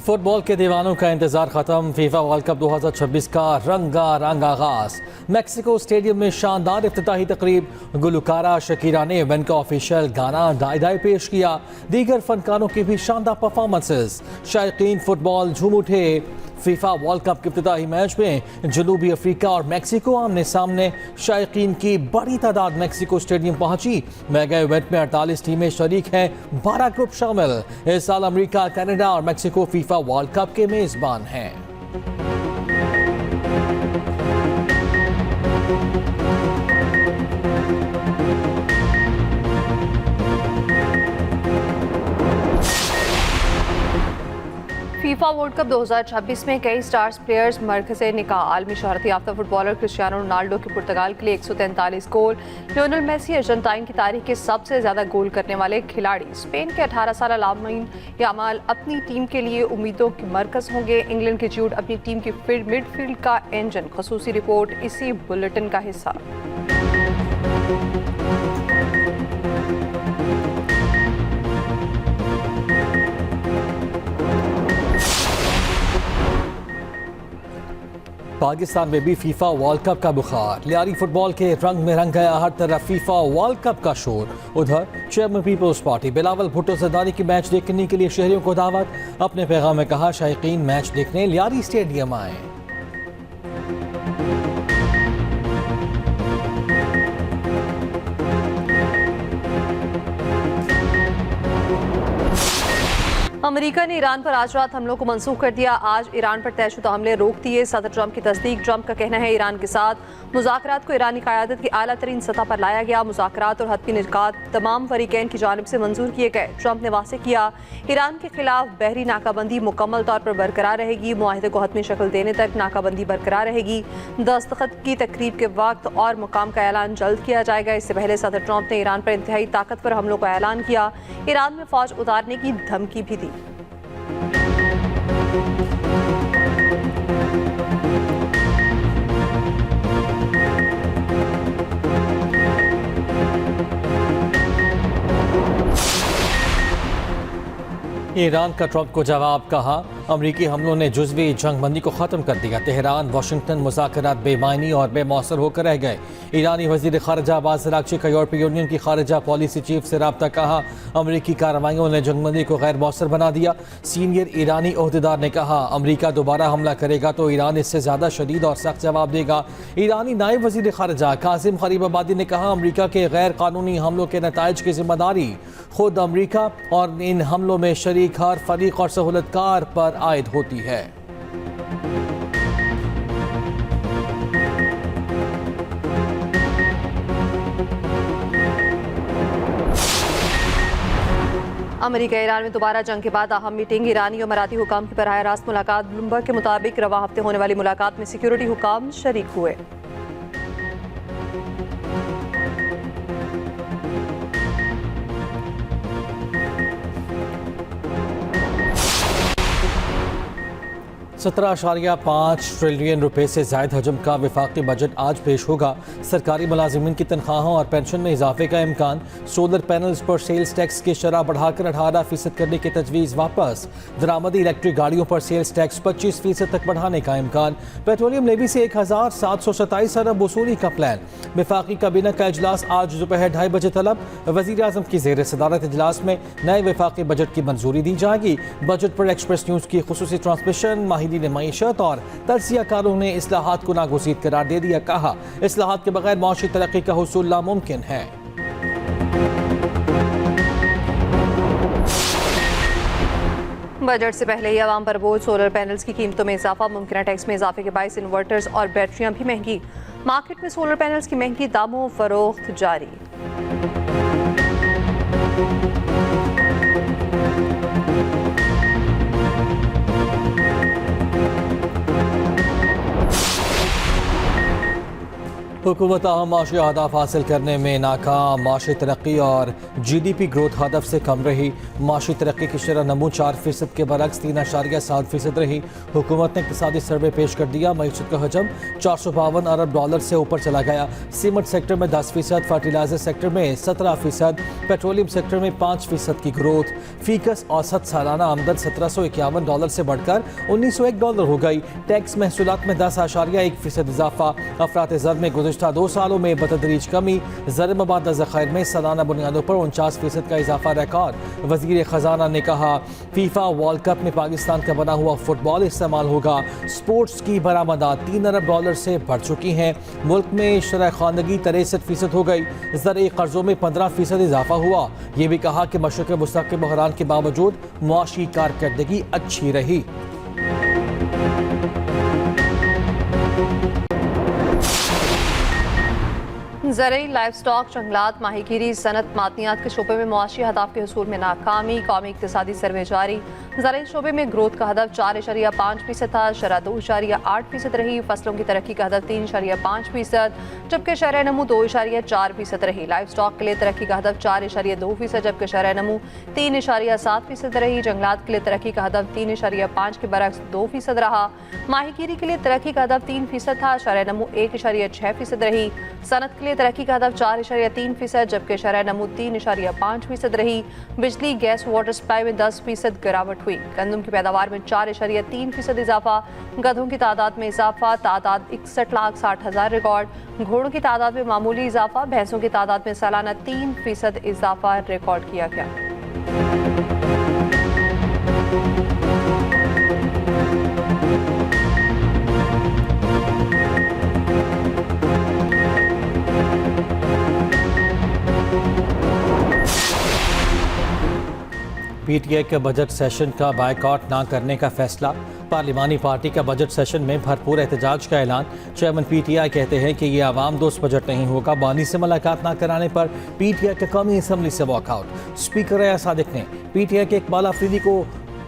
Football के दीवानों का इंतजार खत्म। फीफा वर्ल्ड कप 2026 का रंगारंग आगाज। मैक्सिको स्टेडियम में शानदार इफ्तिताही तकरीब। गुलकारा शकीरा ने इवेंट का ऑफिशियल गाना डाई डाई पेश किया। दीगर फनकारों की भी शानदार परफॉर्मेंसेस। शायकीन फुटबॉल झूम उठे। फीफा वर्ल्ड कप के इफ्तिताही मैच में जनूबी अफ्रीका और मैक्सिको आमने सामने। शायकीन की बड़ी तादाद मैक्सिको स्टेडियम पहुंची। मेगा इवेंट में 48 टीमें शरीक हैं, 12 ग्रुप शामिल। इस साल अमेरिका, कनाडा और मैक्सिको फीफा वर्ल्ड कप के मेजबान हैं। फीफा वर्ल्ड कप 2026 में कई स्टार्स प्लेयर्स मरकज़ निकाह। आलमी शहरत याफ्ता फुटबॉलर क्रिस्टियानो रोनाल्डो के पुर्तगाल के लिए 143 गोल। लियोनेल मेसी अर्जेंटाइन की तारीख के सबसे ज़्यादा गोल करने वाले खिलाड़ी। स्पेन के 18 साल लामीन यामाल अपनी टीम के लिए उम्मीदों के मरकज़ होंगे। इंग्लैंड के जूड अपनी टीम की मिडफील्ड का इंजन। खसूसी रिपोर्ट इसी बुलेटिन का हिस्सा। पाकिस्तान में भी फीफा वर्ल्ड कप का बुखार। लियारी फुटबॉल के रंग में रंग गया हर तरफ फीफा वर्ल्ड कप का शोर। उधर chairman Peoples Party Bilawal Bhutto Zardari की मैच देखने के लिए शहरियों को दावत। अपने पैगाम में कहा, शायकीन मैच देखने लियारी स्टेडियम आए। अमेरिका ने ईरान पर आज रात हमलों को मंसूख कर दिया। आज ईरान पर तयशुदा हमले रोक दिए। सदर ट्रंप की तस्दीक। ट्रंप का कहना है ईरान के साथ मुज़ाकरात को ईरानी क़यादत की आला तरीन सतह पर लाया गया। मुज़ाकरात और हतमी निकात तमाम फरीकैन की जानिब से मंजूर किए गए। ट्रंप ने वाज़ेह किया, ईरान के खिलाफ बहरी नाकाबंदी मुकम्मल तौर पर बरकरार रहेगी। मुआहिदे को हतमी शक्ल देने तक नाकाबंदी बरकरार रहेगी। दस्तखत की तकरीब के वक्त और मुकाम का ऐलान जल्द किया जाएगा। इससे पहले सदर ट्रंप ने ईरान पर इंतहाई ताकतवर हमलों का ऐलान किया। ईरान में फौज उतारने की धमकी भी दी। ईरान का ट्रंप को जवाब। कहा, अमरीकी हमलों ने जुज़वी जंगबंदी को ख़त्म कर दिया। तेहरान वाशिंगटन मुज़ाकरात बेमायनी और बेमौसर होकर रह गए। ईरानी वज़ीर ख़ारिजा अब्बास अराग़ची का यूरोपीय यूनियन की ख़ारिजा पॉलिसी चीफ से रब्ता। कहा, अमरीकी कार्रवाइयों ने जंगबंदी को गैर मौसर बना दिया। सीनियर ईरानी ओहदेदार ने कहा, अमरीका दोबारा हमला करेगा तो ईरान इससे ज़्यादा शदीद और सख्त जवाब देगा। ईरानी नायब वज़ीर ख़ारिजा कासिम ग़रीबाबादी ने कहा, अमरीका के गैर कानूनी हमलों के नताइज की जिम्मेदारी खुद अमरीका और इन हमलों में शरीक हर फरीक और सहूलतकार पर आयद होती है। अमेरिका ईरान में दोबारा जंग के बाद अहम मीटिंग। ईरानी और मराठी हुकाम की बराह रास्त मुलाकात। ब्लूमबर्ग के मुताबिक रवा हफ्ते होने वाली मुलाकात में सिक्योरिटी हुकाम शरीक हुए। $17.5 ट्रिलियन रुपए से ज़ायद हजम का वफाकी बजट आज पेश होगा। सरकारी मुलाजिमीन की तनख्वाहों और पेंशन में इजाफे का इम्कान। सोलर पैनल्स पर सेल्स टैक्स की शरह बढ़ाकर 18% करने की तजवीज़ वापस। दरामदी इलेक्ट्रिक गाड़ियों पर सेल्स टैक्स 25% तक बढ़ाने का इम्कान। पेट्रोलियम लेवी से 1727 अरब वसूली का प्लान। वफाकी काबीना का इजलास आज दोपहर 2:30 बजे तलब। वज़ीर आज़म की ज़ेर सदारत इजलास में नए वफाकी बजट की मंजूरी दी जाएगी। बजट पर एक्सप्रेस न्यूज़ की खुसूसी ट्रांसमिशन। माहिदीन मईशत और तजियाकारों ने इस्लाहात को नागुज़ीर करार दे दिया। कहा, इस्लाहात के बगैर मौशी तरक्की का हुसूल नामुमकिन है। बजट से पहले ही आवाम पर बोझ। सोलर पैनल्स की कीमतों में इजाफा। मुमकिन टैक्स में इजाफे के बायस इन्वर्टर्स और बैटरियां भी महंगी। मार्केट में सोलर पैनल्स की महंगी दामों फरोख्त जारी। हुकूमत अहम माशी अहदाफ हासिल करने में नाकाम। माशी तरक्की और GDP ग्रोथ हदफ से कम रही। माशी तरक्की की शरह नमू 4% के बरक्स 3.7% रही। हुकूमत ने इक़्तिसादी सर्वे पेश कर दिया। मईशत का हजम $452 अरब से ऊपर चला गया। सीमेंट सेक्टर में 10%, फर्टिलाइजर सेक्टर में 17%, पेट्रोलियम सेक्टर में 5% की ग्रोथ। फीकस औसत सालाना आमदन $1751 से बढ़कर $1901 हो गई। टैक्स महसूलात में 10.1% इजाफा। अफरात ज़र में गुज़श्ता 2 सालों में बतदरीज कमी। ज़र मबादा ज़ख़ायर में सालाना बुनियादों पर 49% का इजाफा रिकॉर्ड। वज़ीर ख़जाना ने कहा फीफा वर्ल्ड कप में पाकिस्तान का बना हुआ फुटबॉल इस्तेमाल होगा। स्पोर्ट्स की बरामदात $3 अरब से बढ़ चुकी हैं। मुल्क में शरह ख़वानगी 63% हो गई। ज़रई कर्ज़ों में 15% इजाफा हुआ। ये भी कहा कि मशरक़ वस्ता के बहरान के बावजूद मुआशी कारकर्दगी अच्छी रही। ज़रई, लाइफ स्टॉक, जंगलात, माहीगीरी, सनत, मादनियात के शोबे में मुआशी हदाफ के हसूल में नाकामी। कौमी इक़्तिसादी सर्वे जारी। ज़रई शोबे में ग्रोथ का हदफ 4.5% था, शरह 2.8% रही। फसलों की तरक्की का हदफ 3.5%, जबकि शरह नमू 2.4% रही। लाइफ स्टॉक के लिए तरक्की का हदफ 4.2%, जबकि शरह नमू 3.7% रही। जंगलात के लिए तरक्की का हदफ 3.5 के बरक्स 2% रहा। माहीगीरी के लिए तरक्की का हदफ 3% था, शरह नमू 1.6% रही। सनत के लिए तरक्की का हदफ 4.3%, जबकि शरह नमू 3.5% रही। बिजली, गैस, वाटर सप्लाई में 10% गिरावट हुई। गंदम की पैदावार में 4.3% इजाफा। गधों की तादाद में इजाफा, तादाद 61,60,000 रिकॉर्ड। घोड़ों की तादाद में मामूली इजाफा। भैंसों की तादाद में सालाना 3% इजाफा रिकॉर्ड किया गया। PTI के बजट सेशन का बायकॉट ना करने का फैसला। पार्लिमानी पार्टी का बजट सेशन में भरपूर एहतजाज का ऐलान। चेयरमैन PTI कहते हैं कि ये आवाम दोस्त बजट नहीं होगा। बानी से मुलाकात ना कराने पर PTI के कौमी असम्बली से वॉकआउट। स्पीकर रियाज सादिक ने PTI के इकबाल अफरीदी को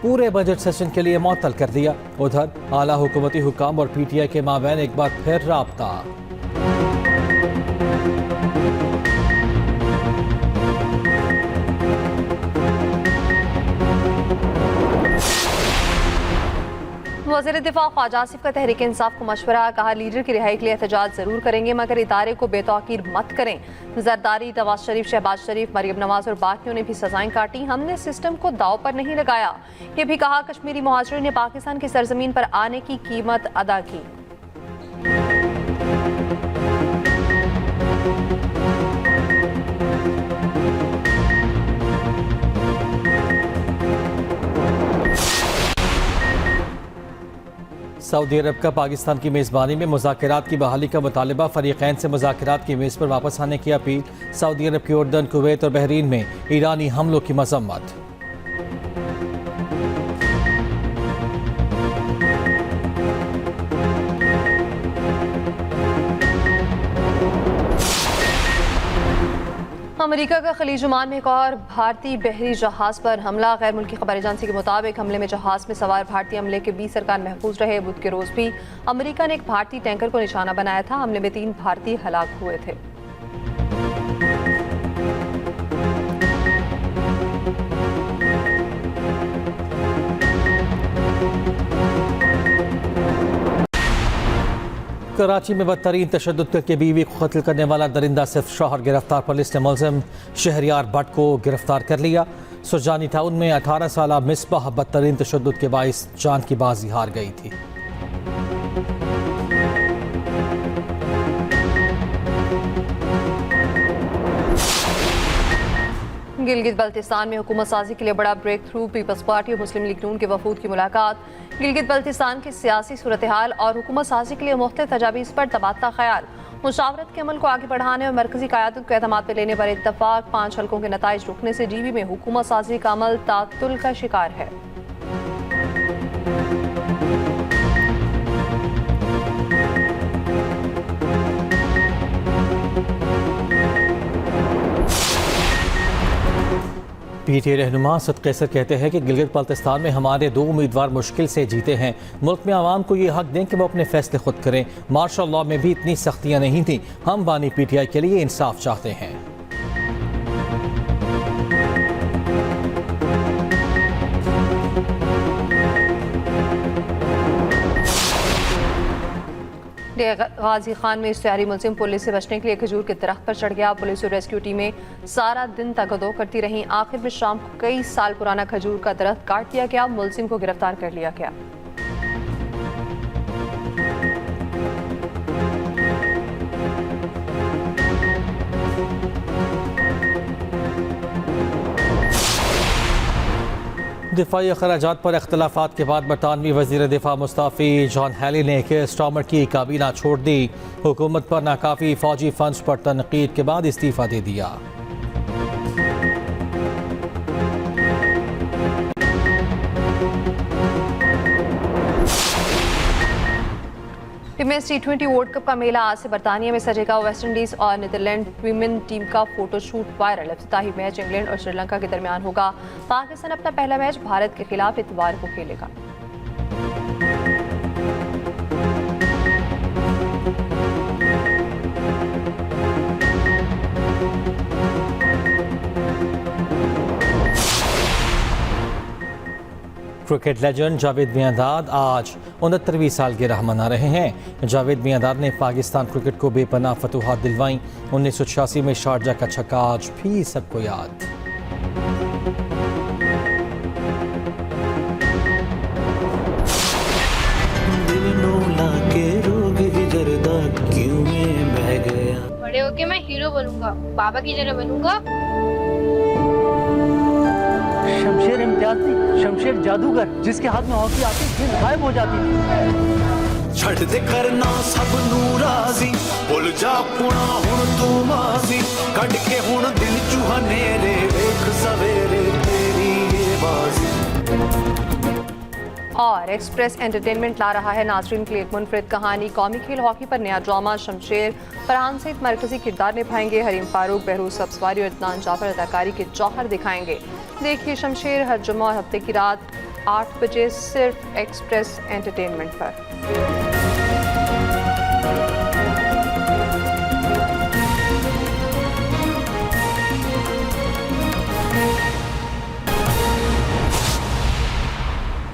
पूरे बजट सेशन के लिए मुअत्तल कर दिया। उधर आला हुकूमती हुकाम और PTI के माबैन एक बार फिर राब्ता। वज़ीर दिफा ख्वाजा आसिफ का तहरीक इंसाफ को मशवरा। कहा लीडर की रिहाई के लिए एहतजाज जरूर करेंगे, मगर इदारे को बेतौकीर मत करें। जरदारी, नवाज शरीफ, शहबाज शरीफ, मरियम नवाज और बाकियों ने भी सजाएं काटी। हमने सिस्टम को दाव पर नहीं लगाया। ये भी कहा कश्मीरी मुहाजिरों ने पाकिस्तान की सरजमीन पर आने की कीमत अदा की। सऊदी अरब का पाकिस्तान की मेज़बानी में मुज़ाकरात की बहाली का मुतालबा। फ़रीक़ैन से मुज़ाकरात की मेज़ पर वापस आने की अपील। सऊदी अरब की उर्दन, कुवैत और बहरीन में ईरानी हमलों की मज़म्मत। अमेरिका का खलीज ओमान में एक और भारतीय बहरी जहाज पर हमला। गैर मुल्की खबर एजेंसी के मुताबिक हमले में जहाज में सवार भारतीय अमले के 20 अरकान महफूज रहे। बुध के रोज भी अमेरिका ने एक भारतीय टैंकर को निशाना बनाया था। हमले में 3 भारतीय हलाक हुए थे। कराची में बदतरीन तशद्दुद करके बीवी को कत्ल करने वाला दरिंदा सिर्फ शौहर गिरफ्तार। पुलिस ने मुलजिम शहरियार भट्ट को गिरफ्तार कर लिया। सुरजानी टाउन में 18 साला मिसबाह बदतरीन तशद्दुद के बाइस जान की बाजी हार गई थी। गिलगित बल्तिस्तान में हुकूमत साजी के लिए बड़ा ब्रेक थ्रू। पीपल्स पार्टी और मुस्लिम लीग नून के वफूद की मुलाकात। गिलगित बल्तिस्तान की सियासी सूरत हाल और हुकूमत साजी के लिए मुख्तलिफ तजावीज़ पर तबादला ख्याल। मुशावरत के अमल को आगे बढ़ाने और मरकजी क़यादत को एतमाद पर लेने पर इत्तफाक। 5 हल्कों के नताइज रुकने से डीबी में हुकूमत साजी का अमल तातुल का शिकार है। PTI रहनुमा असद कैसर कहते हैं कि गिलगित बल्तिस्तान में हमारे 2 उम्मीदवार मुश्किल से जीते हैं। मुल्क में आवाम को ये हक दें कि वो अपने फैसले खुद करें। मार्शल लॉ में भी इतनी सख्तियाँ नहीं थी। हम बानी PTI के लिए इंसाफ चाहते हैं। गाजी खान में इश्तिहारी मुलजिम पुलिस से बचने के लिए खजूर के दरख्त पर चढ़ गया। पुलिस और रेस्क्यू टीमें सारा दिन तगदो करती रहीं। आखिर में शाम को कई साल पुराना खजूर का दरख्त काट दिया गया। मुलजिम को गिरफ्तार कर लिया गया। दिफाई अखराजात पर अख्तलाफात के बाद बरतानवी वज़ीर दिफा मुस्ताफ़ी जॉन हैली ने केयर स्टार्मर की काबीना छोड़ दी। हुकूमत पर नाकाफी फौजी फंड्स पर तनकीद के बाद इस्तीफ़ा दे दिया। विमेंस T20 वर्ल्ड कप का मेला आज से बरतानिया में सजेगा। वेस्ट इंडीज और नीदरलैंड वीमेन टीम का फोटोशूट वायरल। इफ्तिताही मैच इंग्लैंड और श्रीलंका के दरमियान होगा। पाकिस्तान अपना पहला मैच भारत के खिलाफ इतवार को खेलेगा। क्रिकेट लेजेंड जावेद मियांदाद आज 69वीं सालगिरह मना रहे हैं। जावेद मियांदाद ने पाकिस्तान क्रिकेट को बेपनाह फतूहात दिलवाई। 1986 में शारजा का छक्का आज भी सबको याद। बड़े होके मैं हीरो बनूंगा, बाबा की तरह बनूंगा। शमशेर इम्तियाज नहीं, शमशेर जादूगर, जिसके हाथ में हॉकी आती फिर गायब हो जाती थी। छड़ दे करना सब नू राजी, भुल जा पुना हुण तू माजी, कट के हुण दिल चूहने रे वेख सवेरे तेरी ये बाजी। और एक्सप्रेस एंटरटेनमेंट ला रहा है नाजरीन के लिए एक मुनफरिद कहानी। कौमी खेल हॉकी पर नया ड्रामा शमशेर फरहान सहित मरकजी किरदार निभाएंगे। हरीम फारूक, बहरूज सब्सवारी और इदनान जाफर अदाकारी के जौहर दिखाएंगे। देखिए शमशेर हर जुम्मा और हफ्ते की रात 8 बजे सिर्फ एक्सप्रेस एंटरटेनमेंट पर।